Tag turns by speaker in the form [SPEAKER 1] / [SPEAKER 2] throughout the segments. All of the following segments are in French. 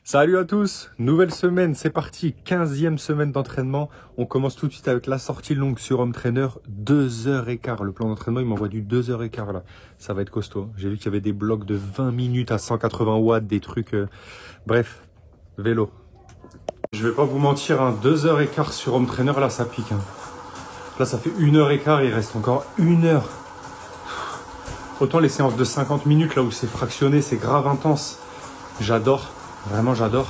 [SPEAKER 1] Salut à tous, nouvelle semaine, c'est parti, 15e semaine d'entraînement. On commence tout de suite avec la sortie longue sur Home Trainer, 2h15. Le plan d'entraînement, il m'envoie du 2h15 là. Ça va être costaud. J'ai vu qu'il y avait des blocs de 20 minutes à 180 watts, des trucs... Bref, vélo. Je vais pas vous mentir, 2h15 sur Home Trainer, là ça pique. Là ça fait 1h15, il reste encore 1h. Autant les séances de 50 minutes, là où c'est fractionné, c'est grave intense. J'adore. Vraiment, j'adore.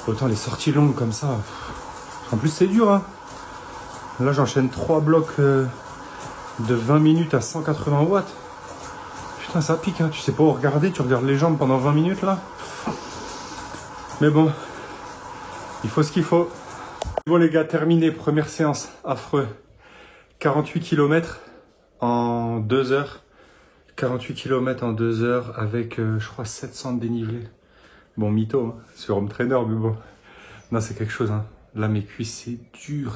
[SPEAKER 1] Autant les sorties longues comme ça. En plus, c'est dur. Là, j'enchaîne 3 blocs de 20 minutes à 180 watts. Putain, ça pique. Tu sais pas où regarder. Tu regardes les jambes pendant 20 minutes, là. Mais bon, il faut ce qu'il faut. Bon, les gars, terminé. Première séance. Affreux. 48 km en 2 heures. 48 km en 2 heures avec, je crois, 700 de dénivelé. Bon, mytho, sur Home Trainer, mais bon. Non, c'est quelque chose. Là, mes cuisses,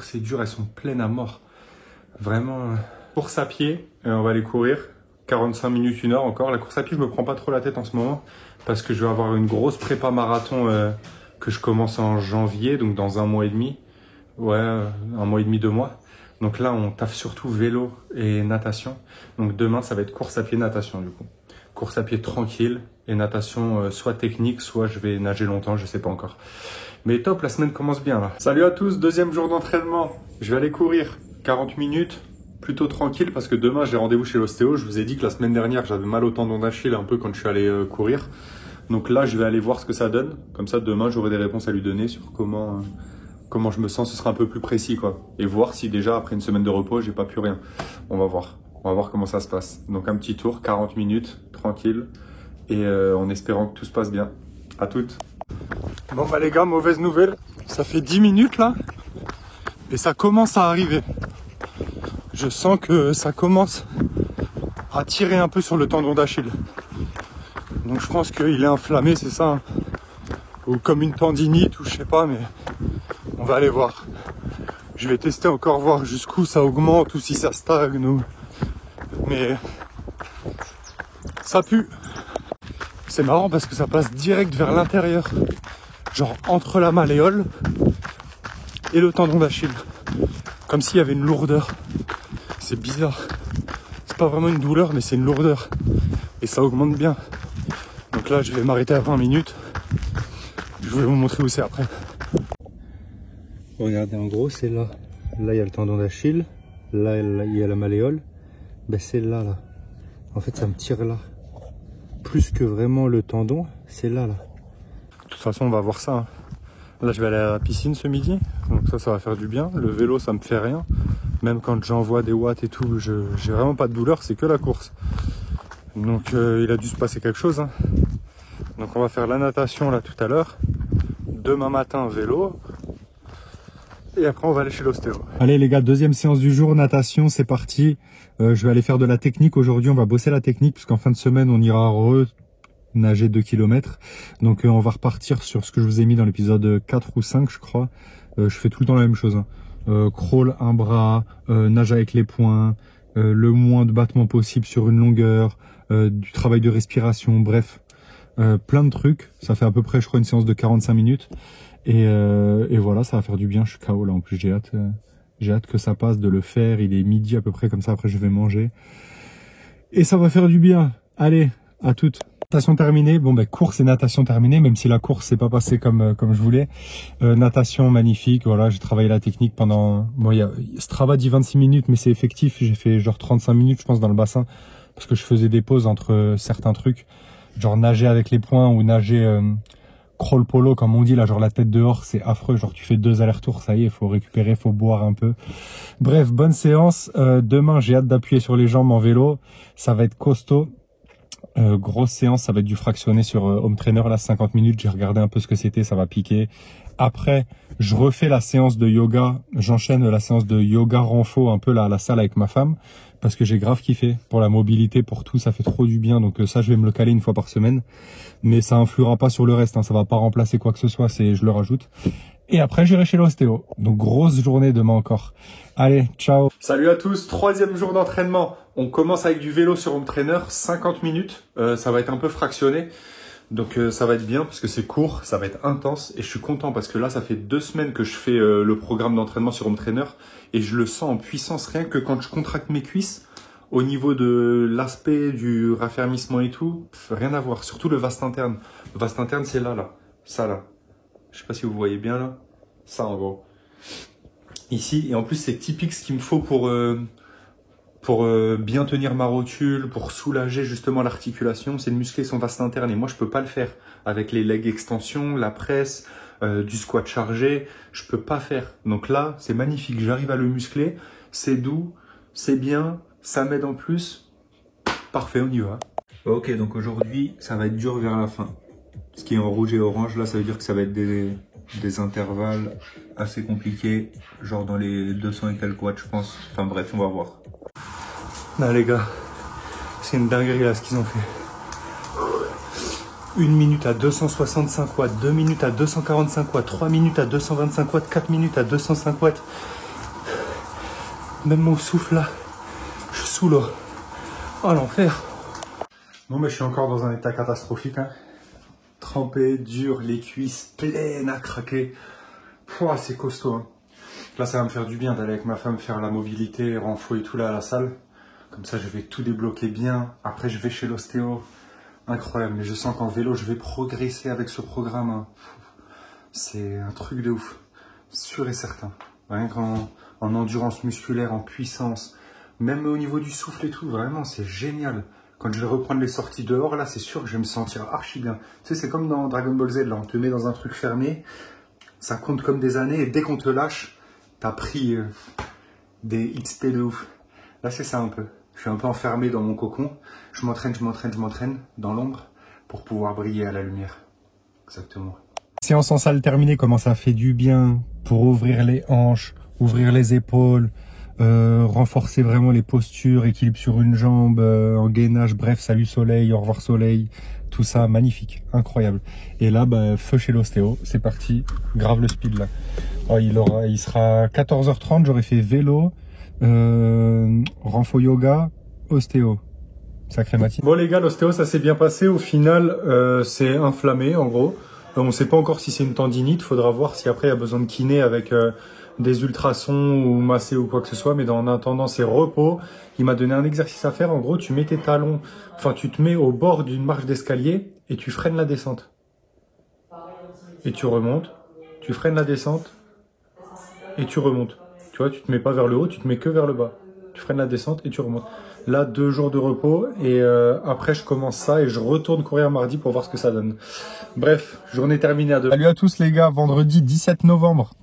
[SPEAKER 1] c'est dur. Elles sont pleines à mort. Vraiment. Course à pied, on va aller courir. 45 minutes, 1 heure encore. La course à pied, je me prends pas trop la tête en ce moment. Parce que je vais avoir une grosse prépa marathon que je commence en janvier, donc dans 1 mois et demi. Ouais, 1 mois et demi, 2 mois. Donc là, on taffe surtout vélo et natation. Donc demain, ça va être course à pied, natation du coup. Course à pied tranquille et natation soit technique, soit je vais nager longtemps, je sais pas encore. Mais top, la semaine commence bien là. Salut à tous, 2e jour d'entraînement. Je vais aller courir 40 minutes, plutôt tranquille parce que demain j'ai rendez-vous chez l'ostéo. Je vous ai dit que la semaine dernière j'avais mal au tendon d'Achille un peu quand je suis allé courir. Donc là je vais aller voir ce que ça donne. Comme ça demain j'aurai des réponses à lui donner sur comment je me sens, ce sera un peu plus précis quoi. Et voir si déjà après une semaine de repos j'ai pas pu rien. On va voir. On va voir comment ça se passe. Donc un petit tour, 40 minutes, tranquille. Et en espérant que tout se passe bien. À toutes. Bon bah les gars, mauvaise nouvelle. Ça fait 10 minutes là. Et ça commence à arriver. Je sens que ça commence à tirer un peu sur le tendon d'Achille. Donc je pense qu'il est inflammé, c'est ça. Ou comme une tendinite ou je sais pas, mais on va aller voir. Je vais tester encore, voir jusqu'où ça augmente ou si ça stagne ou... Mais ça pue. C'est marrant parce que ça passe direct vers l'intérieur. Genre entre la malléole et le tendon d'Achille. Comme s'il y avait une lourdeur. C'est bizarre. C'est pas vraiment une douleur, mais c'est une lourdeur. Et ça augmente bien. Donc là, je vais m'arrêter à 20 minutes. Je vais vous montrer où c'est après. Regardez, en gros, c'est là. Là, il y a le tendon d'Achille. Là, il y a la malléole. Ben, c'est là, là. En fait, ça me tire là. Plus que vraiment le tendon, c'est là, là. De toute façon, on va voir ça. Là, je vais aller à la piscine ce midi. Donc ça va faire du bien. Le vélo, ça me fait rien. Même quand j'envoie des watts et tout, j'ai vraiment pas de douleur. C'est que la course. Donc, il a dû se passer quelque chose. Donc, on va faire la natation là tout à l'heure. Demain matin, vélo. Et après, on va aller chez l'ostéo. Allez les gars, 2e séance du jour, natation, c'est parti. Je vais aller faire de la technique aujourd'hui. On va bosser la technique puisqu'en fin de semaine, on ira nager 2 km. Donc on va repartir sur ce que je vous ai mis dans l'épisode 4 ou 5, je crois. Je fais tout le temps la même chose. Crawl, un bras, nage avec les poings, le moins de battements possible sur une longueur, du travail de respiration, bref. Plein de trucs. Ça fait à peu près, je crois, une séance de 45 minutes. Et voilà, ça va faire du bien. Je suis KO là, en plus j'ai hâte que ça passe de le faire. Il est midi à peu près, comme ça après je vais manger. Et ça va faire du bien. Allez, à toutes. Natation terminée. Bon ben course et natation terminée, même si la course s'est pas passée comme je voulais. Natation magnifique, voilà, j'ai travaillé la technique pendant... Bon, Strava dit 26 minutes, mais c'est effectif. J'ai fait genre 35 minutes, je pense, dans le bassin. Parce que je faisais des pauses entre certains trucs. Genre nager avec les poings ou nager... crawl polo comme on dit là, genre la tête dehors, c'est affreux, genre tu fais 2 allers-retours, ça y est, faut récupérer, faut boire un peu. Bref, bonne séance. Demain j'ai hâte d'appuyer sur les jambes en vélo, ça va être costaud. Grosse séance, ça va être du fractionné sur Home Trainer là, 50 minutes, j'ai regardé un peu ce que c'était, ça va piquer. Après je refais la séance de yoga, j'enchaîne la séance de yoga renfo un peu là à la salle avec ma femme, parce que j'ai grave kiffé pour la mobilité, pour tout, ça fait trop du bien. Donc ça, je vais me le caler 1 fois par semaine, mais ça influera pas sur le reste, ça va pas remplacer quoi que ce soit, je le rajoute. Et après, j'irai chez l'ostéo. Donc grosse journée demain encore. Allez, ciao. Salut à tous, 3e jour d'entraînement. On commence avec du vélo sur Home Trainer, 50 minutes. Ça va être un peu fractionné. Donc ça va être bien parce que c'est court, ça va être intense et je suis content parce que là ça fait 2 semaines que je fais le programme d'entraînement sur Home Trainer et je le sens en puissance rien que quand je contracte mes cuisses au niveau de l'aspect du raffermissement et tout, rien à voir, surtout le vaste interne. Le vaste interne c'est là, ça là. Je sais pas si vous voyez bien là, ça en gros. Ici et en plus c'est typique ce qu'il me faut pour bien tenir ma rotule, pour soulager justement l'articulation, c'est de muscler son vaste interne. Et moi, je peux pas le faire avec les leg extensions, la presse, du squat chargé. Je peux pas faire. Donc là, c'est magnifique. J'arrive à le muscler. C'est doux, c'est bien, ça m'aide en plus. Parfait, on y va. Ok, donc aujourd'hui, ça va être dur vers la fin. Ce qui est en rouge et orange, là, ça veut dire que ça va être des intervalles assez compliqués. Genre dans les 200 et quelques watts, je pense. Enfin bref, on va voir. Là les gars, c'est une dinguerie là ce qu'ils ont fait. 1 minute à 265 watts, 2 minutes à 245 watts, 3 minutes à 225 watts, 4 minutes à 205 watts. Même mon souffle là, je suis sous l'eau. Oh l'enfer. Bon mais je suis encore dans un état catastrophique. Hein. Trempé, dur, les cuisses pleines à craquer. Pouah, c'est costaud. Hein. Là ça va me faire du bien d'aller avec ma femme faire la mobilité, renfo et tout là à la salle. Comme ça, je vais tout débloquer bien. Après, je vais chez l'ostéo. Incroyable. Mais je sens qu'en vélo, je vais progresser avec ce programme. Hein. C'est un truc de ouf. Sûr et certain. Rien qu'en endurance musculaire, en puissance. Même au niveau du souffle et tout. Vraiment, c'est génial. Quand je vais reprendre les sorties dehors, là, c'est sûr que je vais me sentir archi bien. Tu sais, c'est comme dans Dragon Ball Z. Là, on te met dans un truc fermé. Ça compte comme des années. Et dès qu'on te lâche, t'as pris des XP de ouf. Là, c'est ça un peu. Je suis un peu enfermé dans mon cocon. Je m'entraîne dans l'ombre pour pouvoir briller à la lumière. Exactement. Séance en salle terminée, comment ça fait du bien pour ouvrir les hanches, ouvrir les épaules, renforcer vraiment les postures, équilibre sur une jambe, en gainage, bref, salut soleil, au revoir soleil, tout ça, magnifique, incroyable. Et là, bah, feu chez l'ostéo, c'est parti, grave le speed là. Oh, il sera 14h30, j'aurais fait vélo, renfo yoga, ostéo. Sacré matinée. Bon les gars, l'ostéo ça s'est bien passé. Au final, c'est inflammé en gros. On ne sait pas encore si c'est une tendinite. Faudra voir si après il y a besoin de kiné avec des ultrasons ou masser ou quoi que ce soit. Mais en attendant, c'est repos. Il m'a donné un exercice à faire. En gros, tu mets tes talons, enfin tu te mets au bord d'une marche d'escalier et tu freines la descente. Et tu remontes. Tu freines la descente et tu remontes. Tu vois, tu te mets pas vers le haut, tu te mets que vers le bas. Tu freines la descente et tu remontes. Là, 2 jours de repos et après je commence ça et je retourne courir mardi pour voir ce que ça donne. Bref, journée terminée à 2. Salut à tous les gars, vendredi 17 novembre.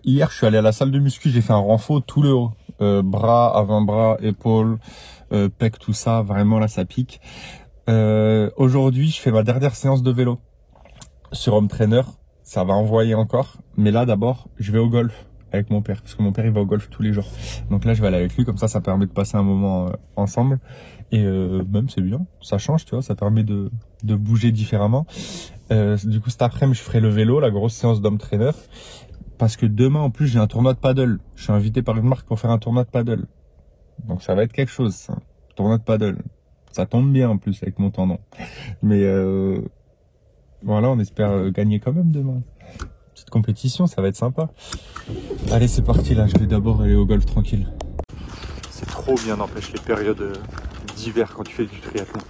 [SPEAKER 1] Hier, je suis allé à la salle de muscu, j'ai fait un renfo tout le haut. Bras, avant-bras, épaules, pec, tout ça. Vraiment là, ça pique. Aujourd'hui, je fais ma dernière séance de vélo sur Home Trainer. Ça va envoyer encore. Mais là, d'abord, je vais au golf avec mon père, parce que mon père il va au golf tous les jours. Donc là je vais aller avec lui, comme ça permet de passer un moment ensemble. Et même c'est bien, ça change, tu vois, ça permet de bouger différemment. Du coup cet après-midi je ferai le vélo, la grosse séance d'Home Trainer. Parce que demain en plus j'ai un tournoi de paddle. Je suis invité par une marque pour faire un tournoi de paddle. Donc ça va être quelque chose, ça. Tournoi de paddle. Ça tombe bien en plus avec mon tendon. Mais voilà, on espère gagner quand même demain. Petite compétition, ça va être sympa. Allez, c'est parti là, je vais d'abord aller au golf tranquille. C'est trop bien, n'empêche, les périodes d'hiver quand tu fais du triathlon.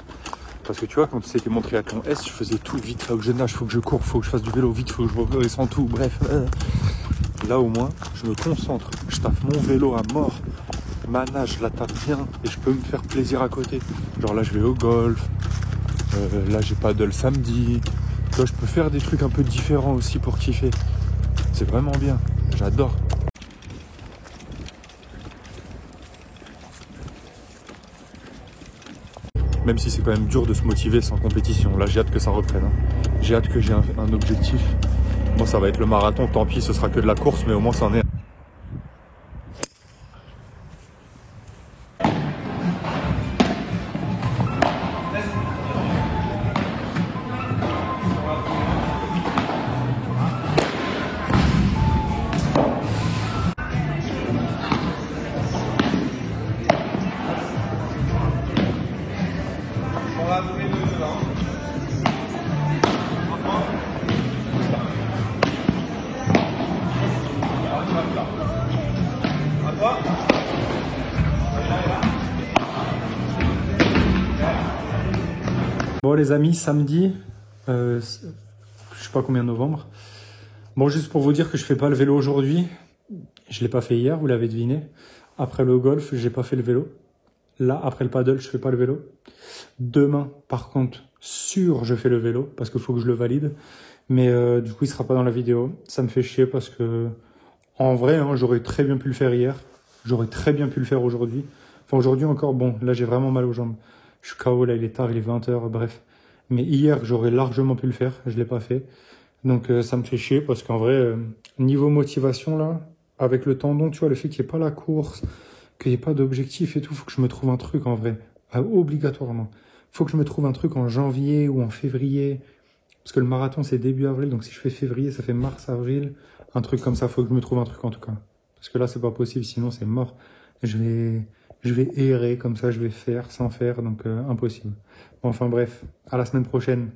[SPEAKER 1] Parce que tu vois, quand c'était mon triathlon S, je faisais tout vite, faut que je nage, faut que je cours, faut que je fasse du vélo vite, faut que je redescende tout, bref. Là au moins, je me concentre, je taffe mon vélo à mort, ma nage, je la taffe bien et je peux me faire plaisir à côté. Genre là, je vais au golf, là j'ai paddle samedi. Là, je peux faire des trucs un peu différents aussi pour kiffer. C'est vraiment bien. J'adore. Même si c'est quand même dur de se motiver sans compétition. Là, j'ai hâte que ça reprenne. J'ai hâte que j'ai un objectif. Bon, ça va être le marathon. Tant pis, ce sera que de la course, mais au moins, c'en est. Bon les amis, samedi, je sais pas combien de novembre. Bon, juste pour vous dire que je fais pas le vélo aujourd'hui. Je l'ai pas fait hier, vous l'avez deviné. Après le golf, j'ai pas fait le vélo. Là, après le paddle, je fais pas le vélo. Demain, par contre, sûr, je fais le vélo parce qu'il faut que je le valide. Mais du coup, il sera pas dans la vidéo. Ça me fait chier parce que, en vrai, hein, j'aurais très bien pu le faire hier. J'aurais très bien pu le faire aujourd'hui. Enfin, aujourd'hui encore, bon, là, j'ai vraiment mal aux jambes. Je suis KO, là, il est tard, il est 20h, bref. Mais hier, j'aurais largement pu le faire. Je l'ai pas fait. Donc, ça me fait chier parce qu'en vrai, niveau motivation, là, avec le tendon, tu vois, le fait qu'il n'y ait pas la course, qu'il n'y ait pas d'objectif et tout, faut que je me trouve un truc en vrai. Obligatoirement. Faut que je me trouve un truc en janvier ou en février. Parce que le marathon, c'est début avril. Donc, si je fais février, ça fait mars, avril. Un truc comme ça. Faut que je me trouve un truc en tout cas. Parce que là, c'est pas possible. Sinon, c'est mort. Je vais errer comme ça. Je vais faire sans faire. Donc, impossible. Bon, enfin, bref. À la semaine prochaine.